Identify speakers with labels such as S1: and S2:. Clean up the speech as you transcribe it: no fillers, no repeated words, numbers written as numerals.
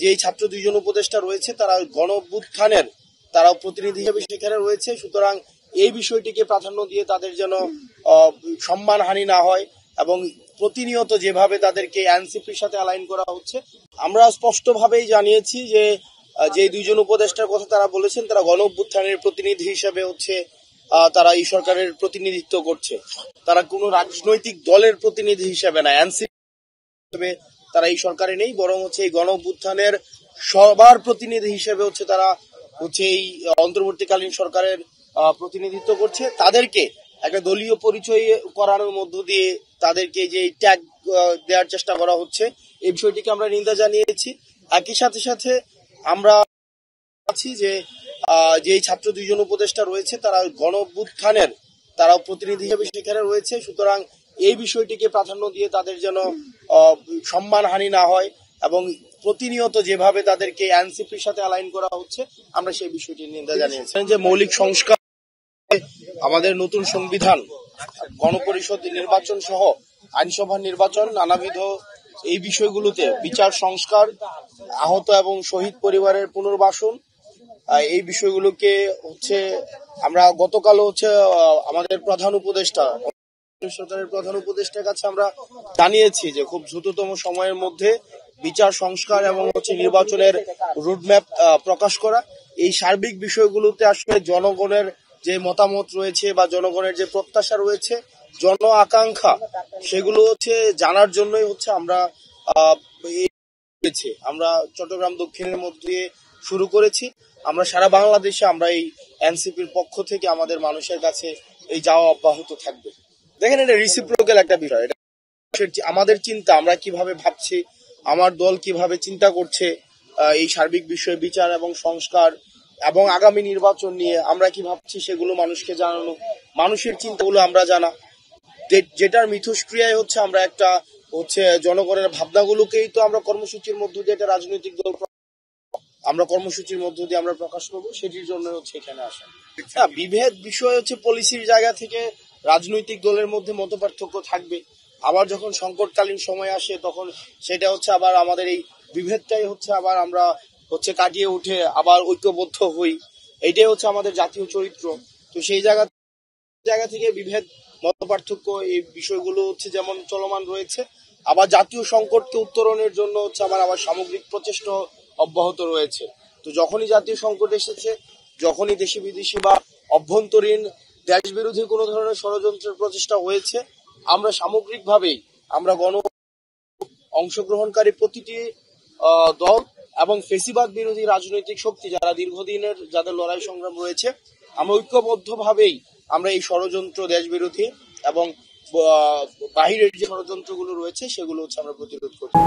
S1: যে ছাত্র দুইজন উপদেষ্টা রয়েছে তারা গণ অভ্যুত্থানের তারা প্রতিনিধি হিসেবে সেখানে রয়েছে, সুতরাং এই বিষয়টিকে প্রাধান্য দিয়ে তাদের যেন সম্মানহানি না হয় এবং প্রতিনিয়ত যেভাবে তাদেরকে এনসিপির সাথে অ্যালাইন করা হচ্ছে, আমরা স্পষ্টভাবেই জানিয়েছি যে যে দুইজন উপদেষ্টার কথা তারা বলেছেন তারা গণ অভ্যুত্থানের প্রতিনিধি হিসেবে তারা এই সরকারের প্রতিনিধিত্ব করছে। তারা কোনো রাজনৈতিক দলের প্রতিনিধি হিসেবে না, এনসিপি হিসেবে তারা এই সরকারে নেই, বরং এই গণ অভ্যুত্থানের সবার প্রতিনিধি হিসেবে তারা এই অন্তর্বর্তীকালীন সরকারের প্রতিনিধিত্ব করছে। তাদেরকে একটা দলীয় পরিচয় করানোর মধ্য দিয়ে তাদেরকে যে ট্যাগ দেওয়ার চেষ্টা করা হচ্ছে, এই বিষয়টিকে আমরা নিন্দা জানিয়েছি। একই সাথে সাথে আমরা আছি যে যে ছাত্র দুইজন উপদেষ্টা রয়েছে তারা গণ অভ্যুত্থানের তারা প্রতিনিধি হিসেবে সেখানে রয়েছে, সুতরাং এই বিষয়টিকে প্রাধান্য দিয়ে তাদের যেন সম্মানহানি না হয় এবং প্রতিনিয়ত যেভাবে তাদেরকে এনসিপির সাথে অ্যালাইন করা হচ্ছে, আমরা সেই বিষয়টি নিন্দা জানিয়েছি। যে মৌলিক সংস্কার, আমাদের নতুন সংবিধান, গণপরিষদ নির্বাচন সহ আইনসভা নির্বাচন, নানাবিধ এই বিষয়গুলোতে বিচার সংস্কার, আহত এবং শহীদ পরিবারের পুনর্বাসন, এই বিষয়গুলোকে আমরা গতকাল আমাদের প্রধান উপদেষ্টা সরকারের প্রধান উপদেষ্টার কাছে আমরা জানিয়েছি যে খুব দ্রুততম সময়ের মধ্যে বিচার সংস্কার এবং নির্বাচনের রোডম্যাপ প্রকাশ করা। এই সার্বিক বিষয়গুলোতে আসলে জনগণের যে মতামত রয়েছে বা জনগণের যে প্রত্যাশা রয়েছে, জন আকাঙ্ক্ষা, সেগুলো জানার জন্যই আমরা চট্টগ্রাম দক্ষিণের মধ্যে শুরু করেছি। আমরা সারা বাংলাদেশে আমরা এই এনসিপির পক্ষ থেকে আমাদের মানুষের কাছে এই যাওয়া অব্যাহত থাকবে। দেখেন, এটা রিসিপ্রোকাল একটা বিষয়, এটা আমাদের চিন্তা, আমরা কিভাবে ভাবছি, আমার দল কিভাবে চিন্তা করছে এই সার্বিক বিষয়ে বিচার এবং সংস্কার এবং আগামী নির্বাচন নিয়ে আমরা কি ভাবছি সেগুলো মানুষকে জানানো, মানুষের চিন্তাগুলো আমরা জানা, যেটার মিথস্ক্রিয়ায় আমরা একটা জনগণের ভাবনাগুলোকেই তো আমরা কর্মসূচির মধ্য দিয়ে একটা রাজনৈতিক দল আমরা কর্মসূচির মধ্য দিয়ে আমরা প্রকাশ করবো, সেটির জন্য এখানে আসা। বিভেদ বিষয় পলিসির জায়গা থেকে রাজনৈতিক দলের মধ্যে মত পার্থক্য থাকবে, আবার যখন সংকটকালীন সময় আসে তখন সেটা আবার আমাদের এই বিভেদটাই আবার আমরা কাটিয়ে উঠে আবার ঐক্যবদ্ধ হই, এইটাই আমাদের জাতীয় চরিত্র। তো সেই জায়গা থেকে বিভেদ, মত পার্থক্য, এই বিষয়গুলো যেমন চলমান রয়েছে, আবার জাতীয় সংকটকে উত্তরণের জন্য আবার সামগ্রিক প্রচেষ্টা অব্যাহত রয়েছে। তো যখনই জাতীয় সংকট এসেছে, যখনই দেশি বিদেশি বা অভ্যন্তরীণ দেশ বিরোধী কোনো ধরনের ষড়যন্ত্রের প্রচেষ্টা হয়েছে, আমরা সামগ্রিকভাবেই আমরা অংশগ্রহণকারী প্রতিটি দল এবং ফেসিবাদ বিরোধী রাজনৈতিক শক্তি যারা দীর্ঘদিনের যাদের লড়াই সংগ্রাম রয়েছে, আমরা ঐক্যবদ্ধভাবেই আমরা এই ষড়যন্ত্র, দেশ বিরোধী এবং বাহিরের যে ষড়যন্ত্রগুলো রয়েছে সেগুলো আমরা প্রতিরোধ করছি।